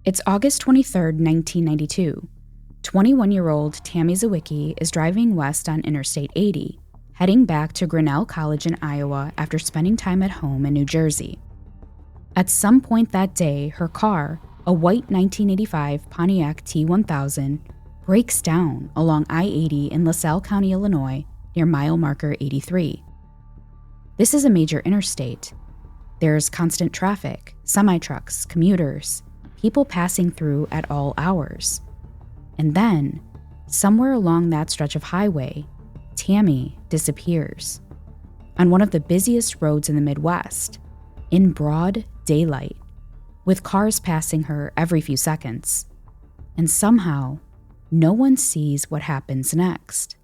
It's August 23rd, 1992. 21-year-old Tammy Zywicki is driving west on Interstate 80, heading back to Grinnell College in Iowa after spending time at home in New Jersey. At some point that day, her car, a white 1985 Pontiac T1000, breaks down along I-80 in LaSalle County, Illinois, near mile marker 83. This is a major interstate. There's constant traffic, semi-trucks, commuters, people passing through at all hours. And then, somewhere along that stretch of highway, Tammy disappears. On one of the busiest roads in the Midwest, in broad daylight, with cars passing her every few seconds. And somehow, no one sees what happens next.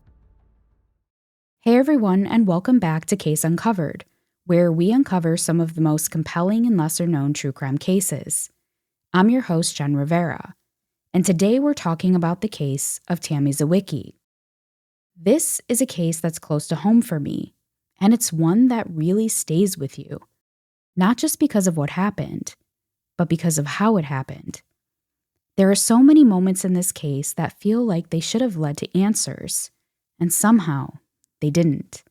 Hey everyone, and welcome back to Case Uncovered, where we uncover some of the most compelling and lesser-known true crime cases. I'm your host, Jen Rivera, and today we're talking about the case of Tammy Zywicki. This is a case that's close to home for me, and it's one that really stays with you, not just because of what happened, but because of how it happened. There are so many moments in this case that feel like they should have led to answers, and somehow they didn't.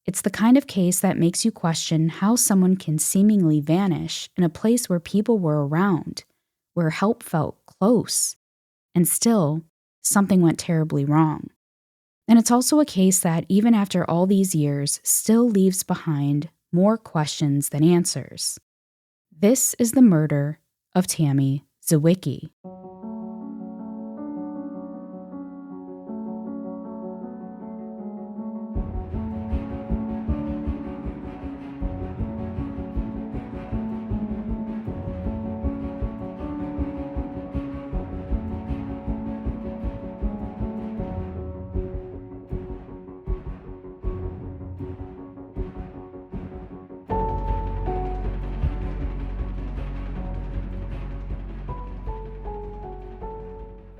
It's the kind of case that makes you question how someone can seemingly vanish in a place where people were around, where help felt close, and still, something went terribly wrong. And it's also a case that, even after all these years, still leaves behind more questions than answers. This is the murder of Tammy Zywicki.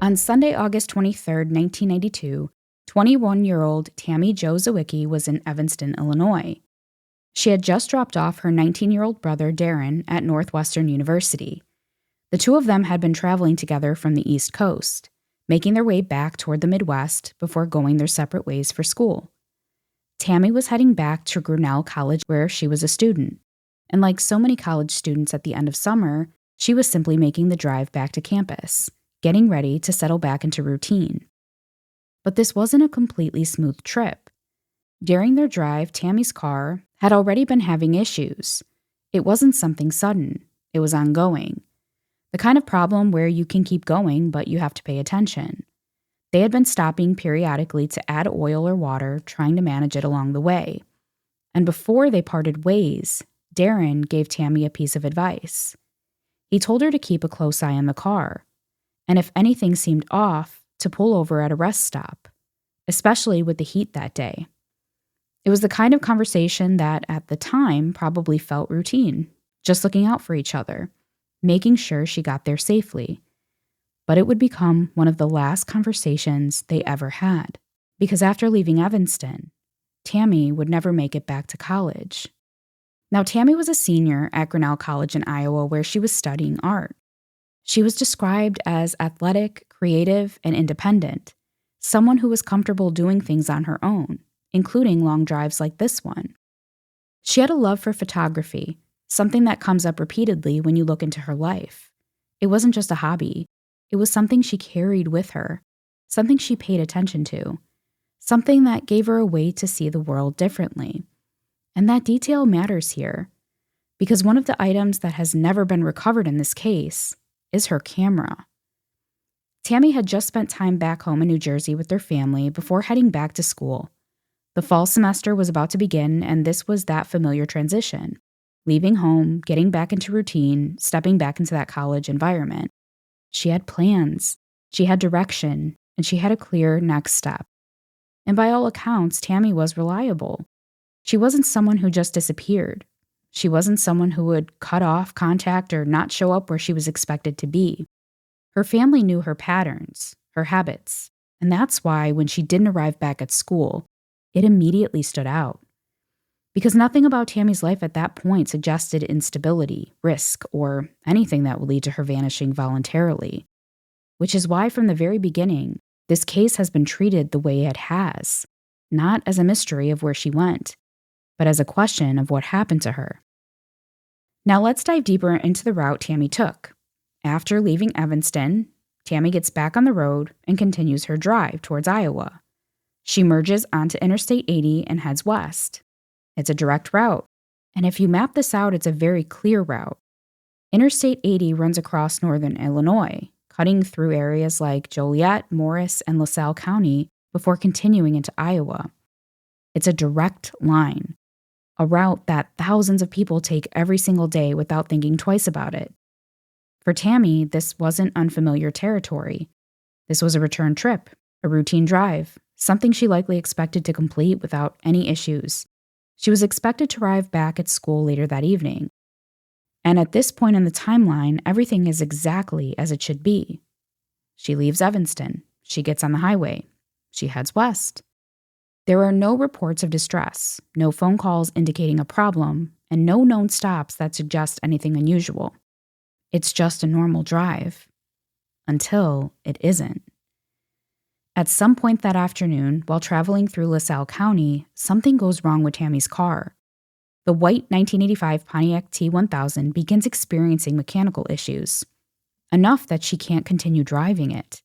On Sunday, August 23, 1992, 21-year-old Tammy Jo Zywicki was in Evanston, Illinois. She had just dropped off her 19-year-old brother, Darren, at Northwestern University. The two of them had been traveling together from the East Coast, making their way back toward the Midwest before going their separate ways for school. Tammy was heading back to Grinnell College where she was a student, and like so many college students at the end of summer, she was simply making the drive back to campus, getting ready to settle back into routine. But this wasn't a completely smooth trip. During their drive, Tammy's car had already been having issues. It wasn't something sudden. It was ongoing. The kind of problem where you can keep going, but you have to pay attention. They had been stopping periodically to add oil or water, trying to manage it along the way. And before they parted ways, Darren gave Tammy a piece of advice. He told her to keep a close eye on the car, and if anything seemed off, to pull over at a rest stop, especially with the heat that day. It was the kind of conversation that, at the time, probably felt routine, just looking out for each other, making sure she got there safely. But it would become one of the last conversations they ever had, because after leaving Evanston, Tammy would never make it back to college. Now, Tammy was a senior at Grinnell College in Iowa where she was studying art. She was described as athletic, creative, and independent, someone who was comfortable doing things on her own, including long drives like this one. She had a love for photography, something that comes up repeatedly when you look into her life. It wasn't just a hobby. It was something she carried with her, something she paid attention to, something that gave her a way to see the world differently. And that detail matters here, because one of the items that has never been recovered in this case is her camera. Tammy had just spent time back home in New Jersey with their family before heading back to school. The fall semester was about to begin, and this was that familiar transition. Leaving home, getting back into routine, stepping back into that college environment. She had plans, she had direction, and she had a clear next step. And by all accounts, Tammy was reliable. She wasn't someone who just disappeared. She wasn't someone who would cut off contact or not show up where she was expected to be. Her family knew her patterns, her habits, and that's why when she didn't arrive back at school, it immediately stood out. because nothing about Tammy's life at that point suggested instability, risk, or anything that would lead to her vanishing voluntarily. Which is why, from the very beginning, this case has been treated the way it has, not as a mystery of where she went, but as a question of what happened to her. Now let's dive deeper into the route Tammy took. After leaving Evanston, Tammy gets back on the road and continues her drive towards Iowa. She merges onto Interstate 80 and heads west. It's a direct route, and if you map this out, it's a very clear route. Interstate 80 runs across northern Illinois, cutting through areas like Joliet, Morris, and LaSalle County before continuing into Iowa. It's a direct line, a route that thousands of people take every single day without thinking twice about it. For Tammy, this wasn't unfamiliar territory. This was a return trip, a routine drive, something she likely expected to complete without any issues. She was expected to arrive back at school later that evening. And at this point in the timeline, everything is exactly as it should be. She leaves Evanston. She gets on the highway. She heads west. There are no reports of distress, no phone calls indicating a problem, and no known stops that suggest anything unusual. It's just a normal drive. Until it isn't. At some point that afternoon, while traveling through LaSalle County, something goes wrong with Tammy's car. The white 1985 Pontiac T1000 begins experiencing mechanical issues, enough that she can't continue driving it.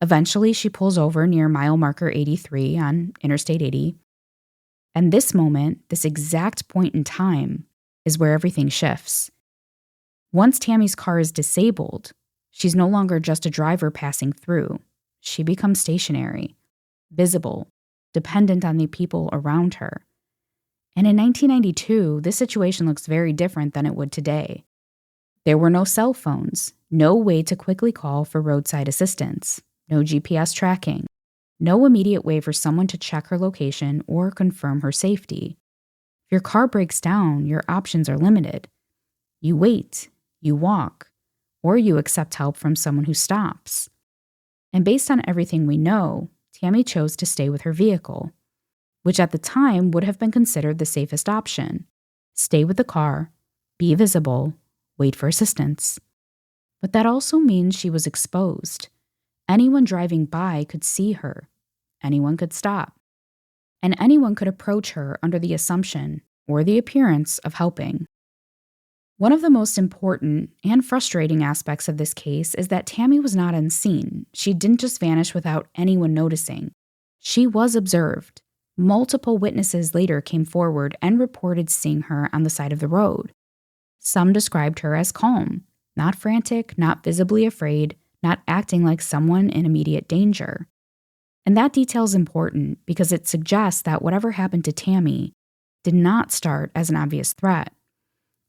Eventually, she pulls over near mile marker 83 on Interstate 80. And this moment, this exact point in time, is where everything shifts. Once Tammy's car is disabled, she's no longer just a driver passing through. She becomes stationary, visible, dependent on the people around her. And in 1992, this situation looks very different than it would today. There were no cell phones, no way to quickly call for roadside assistance, no GPS tracking, no immediate way for someone to check her location or confirm her safety. If your car breaks down, your options are limited. You wait, you walk, or you accept help from someone who stops. And based on everything we know, Tammy chose to stay with her vehicle, which at the time would have been considered the safest option. Stay with the car, be visible, wait for assistance. But that also means she was exposed. Anyone driving by could see her. Anyone could stop. And anyone could approach her under the assumption or the appearance of helping. One of the most important and frustrating aspects of this case is that Tammy was not unseen. She didn't just vanish without anyone noticing. She was observed. Multiple witnesses later came forward and reported seeing her on the side of the road. Some described her as calm, not frantic, not visibly afraid, not acting like someone in immediate danger. And that detail is important because it suggests that whatever happened to Tammy did not start as an obvious threat.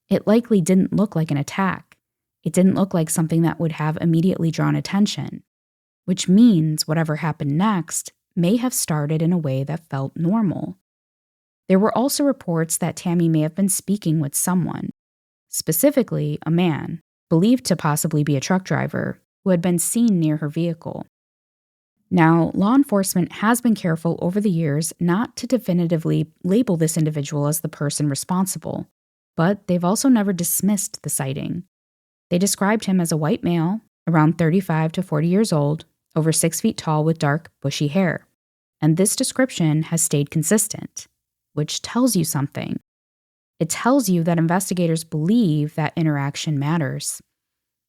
It likely didn't look like an attack. It didn't look like something that would have immediately drawn attention, which means whatever happened next may have started in a way that felt normal. There were also reports that Tammy may have been speaking with someone, specifically a man, believed to possibly be a truck driver, who had been seen near her vehicle. Now, law enforcement has been careful over the years not to definitively label this individual as the person responsible, but they've also never dismissed the sighting. They described him as a white male, around 35 to 40 years old, over 6 feet tall with dark, bushy hair. And this description has stayed consistent, which tells you something. It tells you that investigators believe that interaction matters.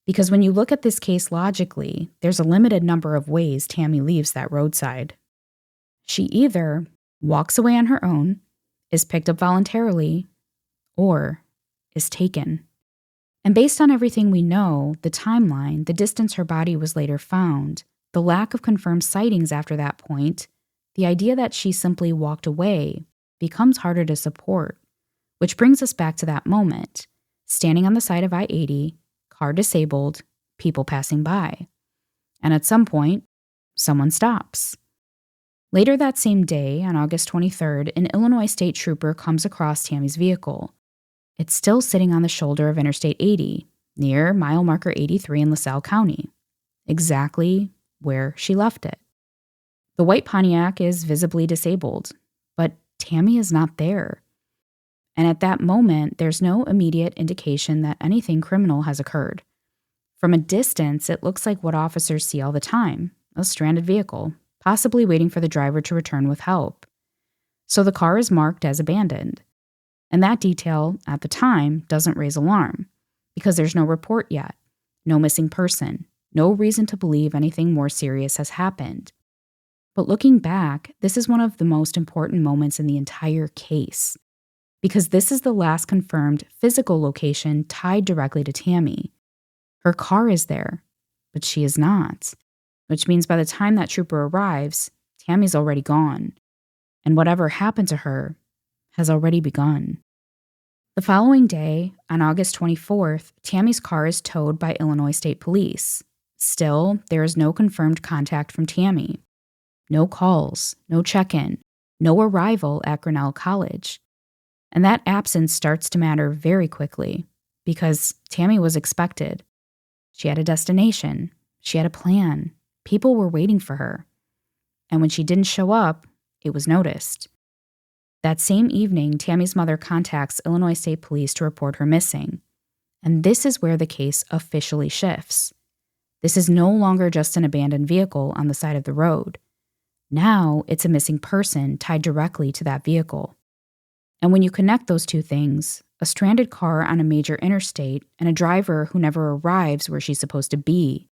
Because when you look at this case logically, there's a limited number of ways Tammy leaves that roadside. She either walks away on her own, is picked up voluntarily, or is taken. And based on everything we know, the timeline, the distance her body was later found, the lack of confirmed sightings after that point, the idea that she simply walked away becomes harder to support, which brings us back to that moment, standing on the side of I-80, car disabled, people passing by. And at some point, someone stops. Later that same day, on August 23rd, an Illinois state trooper comes across Tammy's vehicle. It's still sitting on the shoulder of Interstate 80, near mile marker 83 in LaSalle County, exactly where she left it. The white Pontiac is visibly disabled, but Tammy is not there. And at that moment, there's no immediate indication that anything criminal has occurred. From a distance, it looks like what officers see all the time, a stranded vehicle, possibly waiting for the driver to return with help. So the car is marked as abandoned. And that detail, at the time, doesn't raise alarm, because there's no report yet, no missing person, no reason to believe anything more serious has happened. But looking back, this is one of the most important moments in the entire case, because this is the last confirmed physical location tied directly to Tammy. Her car is there, but she is not, which means by the time that trooper arrives, Tammy's already gone, and whatever happened to her has already begun. The following day, on August 24th, Tammy's car is towed by Illinois State Police. Still, there is no confirmed contact from Tammy. No calls, no check-in, no arrival at Grinnell College. And that absence starts to matter very quickly, because Tammy was expected. She had a destination. She had a plan. People were waiting for her. And when she didn't show up, it was noticed. That same evening, Tammy's mother contacts Illinois State Police to report her missing. And this is where the case officially shifts. This is no longer just an abandoned vehicle on the side of the road. Now it's a missing person tied directly to that vehicle. And when you connect those two things, a stranded car on a major interstate and a driver who never arrives where she's supposed to be,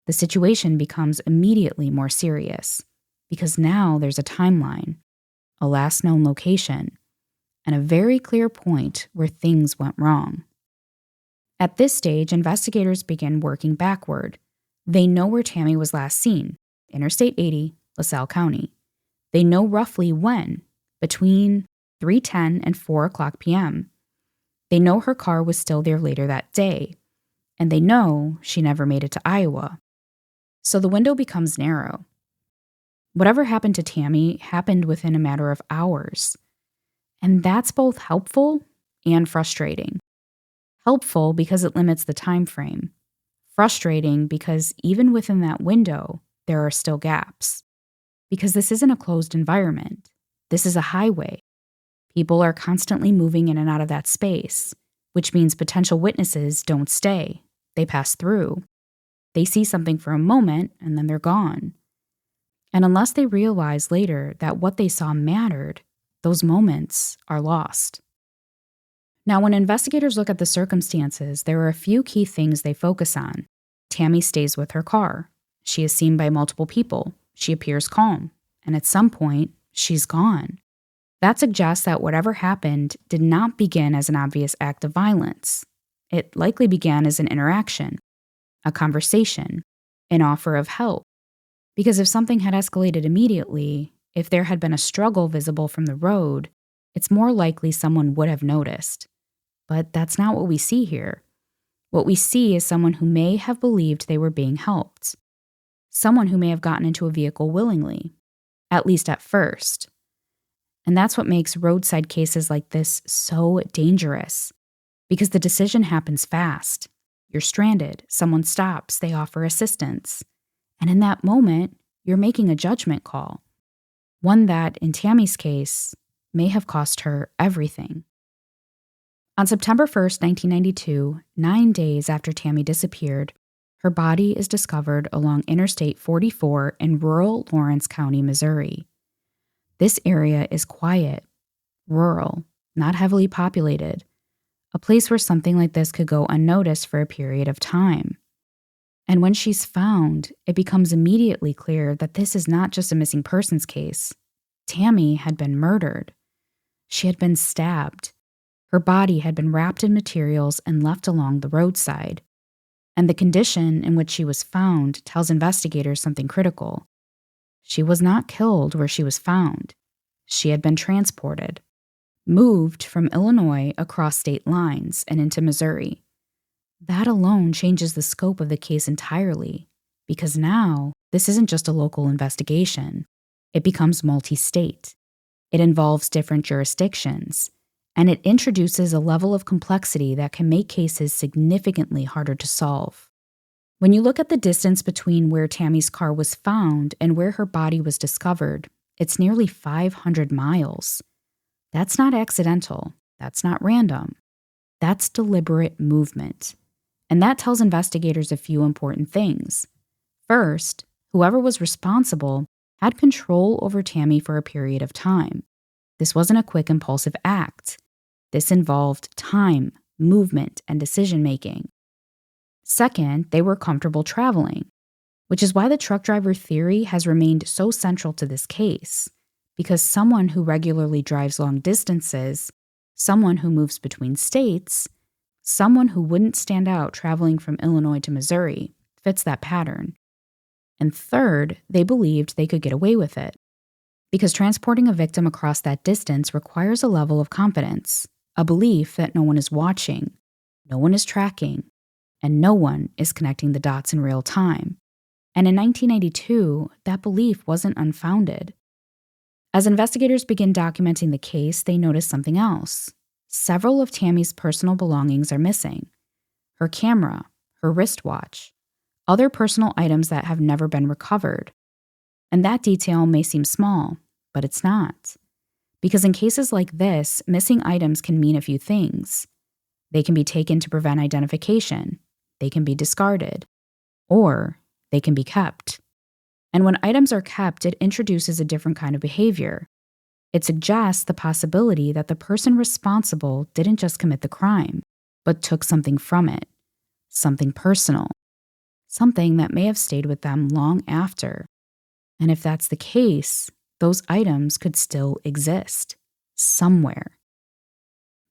the situation becomes immediately more serious. Because now there's a timeline, a last known location, and a very clear point where things went wrong. At this stage, investigators begin working backward. They know where Tammy was last seen, Interstate 80, LaSalle County. They know roughly when, between 3:10 and 4 o'clock p.m. They know her car was still there later that day, and they know she never made it to Iowa. So the window becomes narrow. Whatever happened to Tammy happened within a matter of hours. And that's both helpful and frustrating. Helpful because it limits the time frame. Frustrating because even within that window, there are still gaps. Because this isn't a closed environment. This is a highway. People are constantly moving in and out of that space, which means potential witnesses don't stay. They pass through. They see something for a moment, and then they're gone. And unless they realize later that what they saw mattered, those moments are lost. Now, when investigators look at the circumstances, there are a few key things they focus on. Tammy stays with her car. She is seen by multiple people. She appears calm. And at some point, she's gone. That suggests that whatever happened did not begin as an obvious act of violence. It likely began as an interaction, a conversation, an offer of help. Because if something had escalated immediately, if there had been a struggle visible from the road, it's more likely someone would have noticed. But that's not what we see here. What we see is someone who may have believed they were being helped. Someone who may have gotten into a vehicle willingly, at least at first. And that's what makes roadside cases like this so dangerous. Because the decision happens fast. You're stranded, someone stops, they offer assistance. And in that moment, you're making a judgment call. One that, in Tammy's case, may have cost her everything. On September 1st, 1992, 9 days after Tammy disappeared, her body is discovered along Interstate 44 in rural Lawrence County, Missouri. This area is quiet, rural, not heavily populated, a place where something like this could go unnoticed for a period of time. And when she's found, it becomes immediately clear that this is not just a missing persons case. Tammy had been murdered. She had been stabbed. Her body had been wrapped in materials and left along the roadside. And the condition in which she was found tells investigators something critical. She was not killed where she was found. She had been transported, moved from Illinois across state lines and into Missouri. That alone changes the scope of the case entirely, because now this isn't just a local investigation. It becomes multi-state. It involves different jurisdictions, and it introduces a level of complexity that can make cases significantly harder to solve. When you look at the distance between where Tammy's car was found and where her body was discovered, it's nearly 500 miles. That's not accidental. That's not random. That's deliberate movement. And that tells investigators a few important things. First, whoever was responsible had control over Tammy for a period of time. This wasn't a quick, impulsive act. This involved time, movement, and decision-making. Second, they were comfortable traveling, which is why the truck driver theory has remained so central to this case, because someone who regularly drives long distances, someone who moves between states, someone who wouldn't stand out traveling from Illinois to Missouri fits that pattern. And third, they believed they could get away with it, because transporting a victim across that distance requires a level of confidence, a belief that no one is watching, no one is tracking, and no one is connecting the dots in real time. And in 1992, that belief wasn't unfounded. As investigators begin documenting the case, they notice something else. Several of Tammy's personal belongings are missing. Her camera, her wristwatch, other personal items that have never been recovered. And that detail may seem small, but it's not. Because in cases like this, missing items can mean a few things. They can be taken to prevent identification, they can be discarded, or they can be kept. And when items are kept, it introduces a different kind of behavior. It suggests the possibility that the person responsible didn't just commit the crime, but took something from it, something personal, something that may have stayed with them long after. And if that's the case, those items could still exist, somewhere.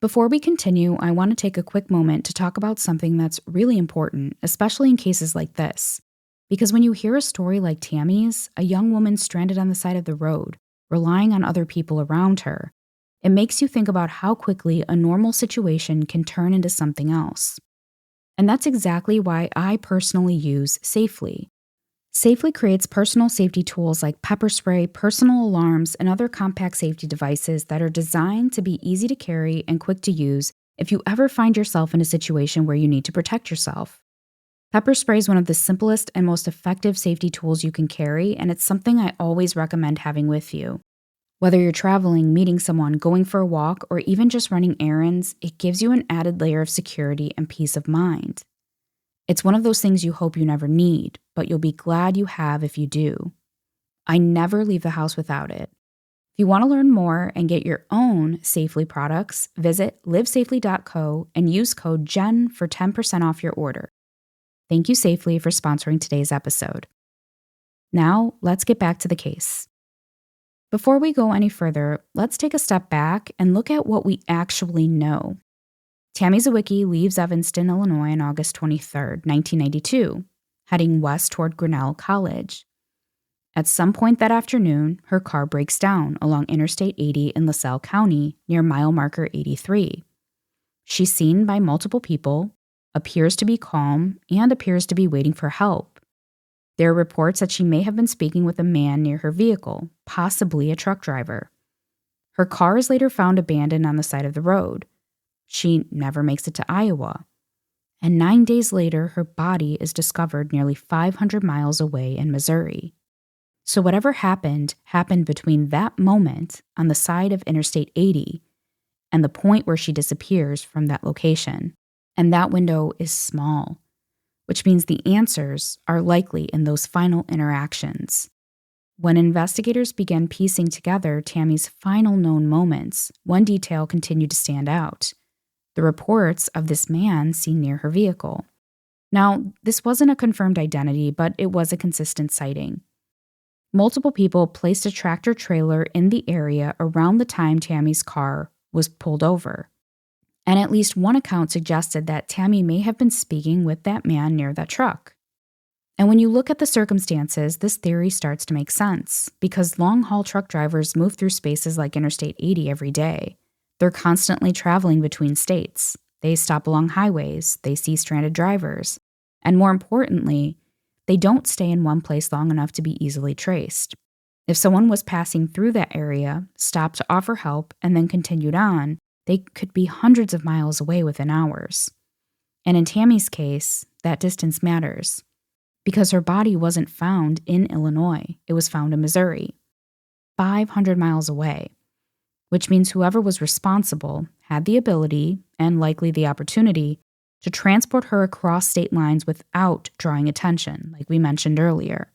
Before we continue, I want to take a quick moment to talk about something that's really important, especially in cases like this. Because when you hear a story like Tammy's, a young woman stranded on the side of the road, relying on other people around her, it makes you think about how quickly a normal situation can turn into something else. And that's exactly why I personally use Safely. Safely creates personal safety tools like pepper spray, personal alarms, and other compact safety devices that are designed to be easy to carry and quick to use if you ever find yourself in a situation where you need to protect yourself. Pepper spray is one of the simplest and most effective safety tools you can carry, and it's something I always recommend having with you. Whether you're traveling, meeting someone, going for a walk, or even just running errands, it gives you an added layer of security and peace of mind. It's one of those things you hope you never need, but you'll be glad you have if you do. I never leave the house without it. If you want to learn more and get your own Safely products, visit livesafely.co and use code JEN for 10% off your order. Thank you, Safely, for sponsoring today's episode. Now, let's get back to the case. Before we go any further, let's take a step back and look at what we actually know. Tammy Zywicki leaves Evanston, Illinois on August 23, 1992, heading west toward Grinnell College. At some point that afternoon, her car breaks down along Interstate 80 in LaSalle County near mile marker 83. She's seen by multiple people, appears to be calm, and appears to be waiting for help. There are reports that she may have been speaking with a man near her vehicle, possibly a truck driver. Her car is later found abandoned on the side of the road. She never makes it to Iowa. And 9 days later, her body is discovered nearly 500 miles away in Missouri. So whatever happened between that moment on the side of Interstate 80 and the point where she disappears from that location. And that window is small, which means the answers are likely in those final interactions. When investigators began piecing together Tammy's final known moments, one detail continued to stand out: the reports of this man seen near her vehicle. Now, this wasn't a confirmed identity, but it was a consistent sighting. Multiple people placed a tractor-trailer in the area around the time Tammy's car was pulled over. And at least one account suggested that Tammy may have been speaking with that man near that truck. And when you look at the circumstances, this theory starts to make sense, because long-haul truck drivers move through spaces like Interstate 80 every day. They're constantly traveling between states. They stop along highways. They see stranded drivers. And more importantly, they don't stay in one place long enough to be easily traced. If someone was passing through that area, stopped to offer help, and then continued on, they could be hundreds of miles away within hours. And in Tammy's case, that distance matters, because her body wasn't found in Illinois. It was found in Missouri, 500 miles away, which means whoever was responsible had the ability, and likely the opportunity, to transport her across state lines without drawing attention, like we mentioned earlier.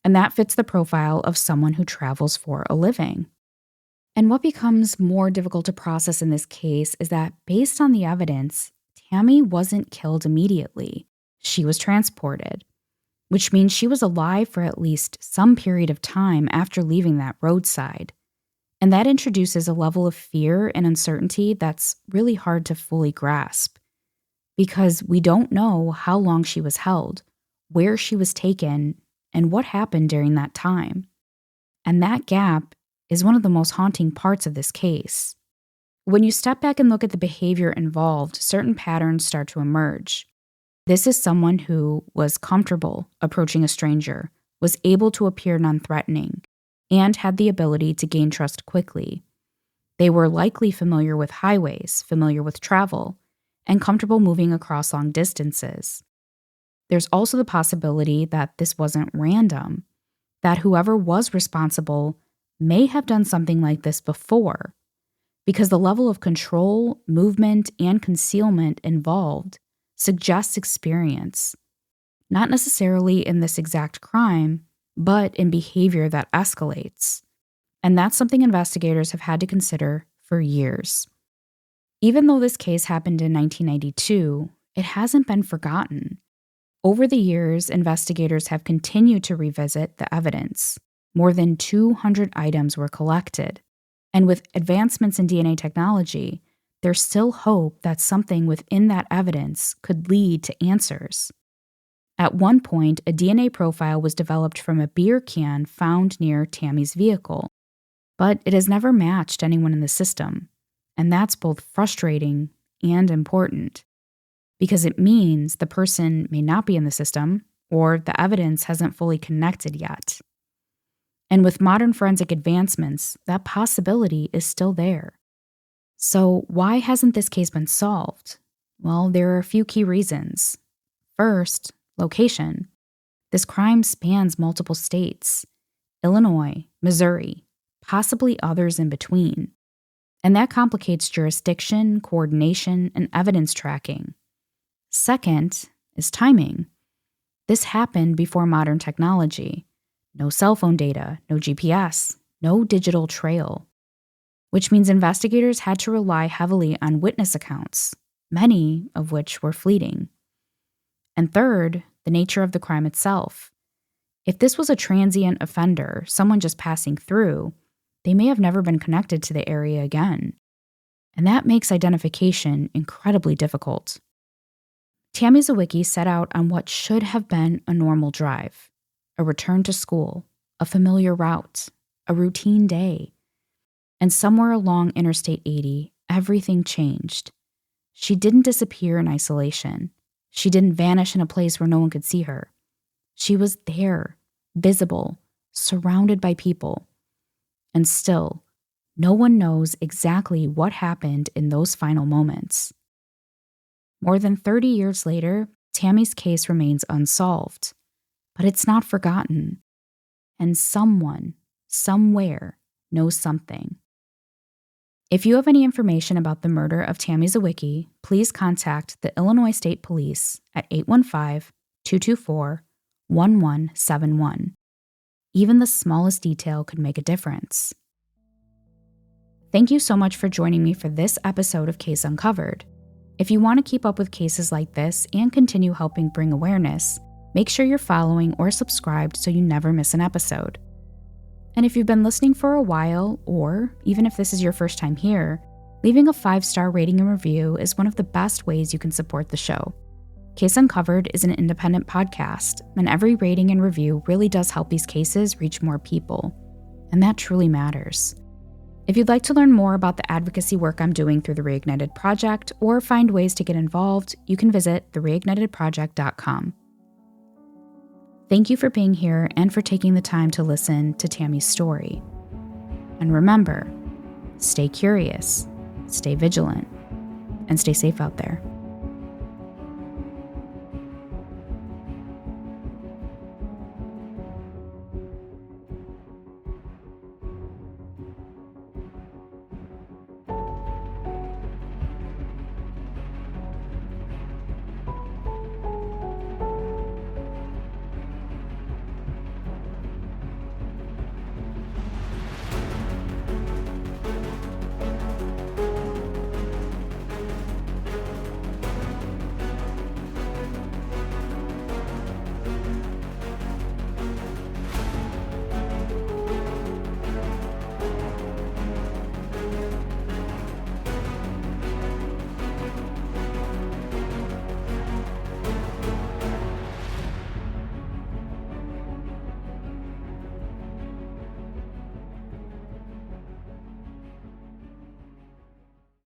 And that fits the profile of someone who travels for a living. And what becomes more difficult to process in this case is that based on the evidence, Tammy wasn't killed immediately. She was transported, which means she was alive for at least some period of time after leaving that roadside. And that introduces a level of fear and uncertainty that's really hard to fully grasp, because we don't know how long she was held, where she was taken, and what happened during that time. And that gap is one of the most haunting parts of this case. When you step back and look at the behavior involved, certain patterns start to emerge. This is someone who was comfortable approaching a stranger, was able to appear non-threatening, and had the ability to gain trust quickly. They were likely familiar with highways, familiar with travel, and comfortable moving across long distances. There's also the possibility that this wasn't random, that whoever was responsible may have done something like this before, because the level of control, movement, and concealment involved suggests experience, not necessarily in this exact crime, but in behavior that escalates. And that's something investigators have had to consider for years. Even though this case happened in 1992, it hasn't been forgotten. Over the years, investigators have continued to revisit the evidence. More than 200 items were collected. And with advancements in DNA technology, there's still hope that something within that evidence could lead to answers. At one point, a DNA profile was developed from a beer can found near Tammy's vehicle, but it has never matched anyone in the system. And that's both frustrating and important, because it means the person may not be in the system, or the evidence hasn't fully connected yet. And with modern forensic advancements, that possibility is still there. So why hasn't this case been solved? Well, there are a few key reasons. First, location. This crime spans multiple states: Illinois, Missouri, possibly others in between. And that complicates jurisdiction, coordination, and evidence tracking. Second is timing. This happened before modern technology. No cell phone data, no GPS, no digital trail, which means investigators had to rely heavily on witness accounts, many of which were fleeting. And third, the nature of the crime itself. If this was a transient offender, someone just passing through, they may have never been connected to the area again. And that makes identification incredibly difficult. Tammy Zywicki set out on what should have been a normal drive, a return to school, a familiar route, a routine day. And somewhere along Interstate 80, everything changed. She didn't disappear in isolation. She didn't vanish in a place where no one could see her. She was there, visible, surrounded by people. And still, no one knows exactly what happened in those final moments. More than 30 years later, Tammy's case remains unsolved, but it's not forgotten. And someone, somewhere, knows something. If you have any information about the murder of Tammy Zywicki, please contact the Illinois State Police at 815-224-1171. Even the smallest detail could make a difference. Thank you so much for joining me for this episode of Case Uncovered. If you want to keep up with cases like this and continue helping bring awareness, make sure you're following or subscribed so you never miss an episode. And if you've been listening for a while, or even if this is your first time here, leaving a 5-star rating and review is one of the best ways you can support the show. Case Uncovered is an independent podcast, and every rating and review really does help these cases reach more people. And that truly matters. If you'd like to learn more about the advocacy work I'm doing through the Reignited Project or find ways to get involved, you can visit thereignitedproject.com. Thank you for being here and for taking the time to listen to Tammy's story. And remember, stay curious, stay vigilant, and stay safe out there.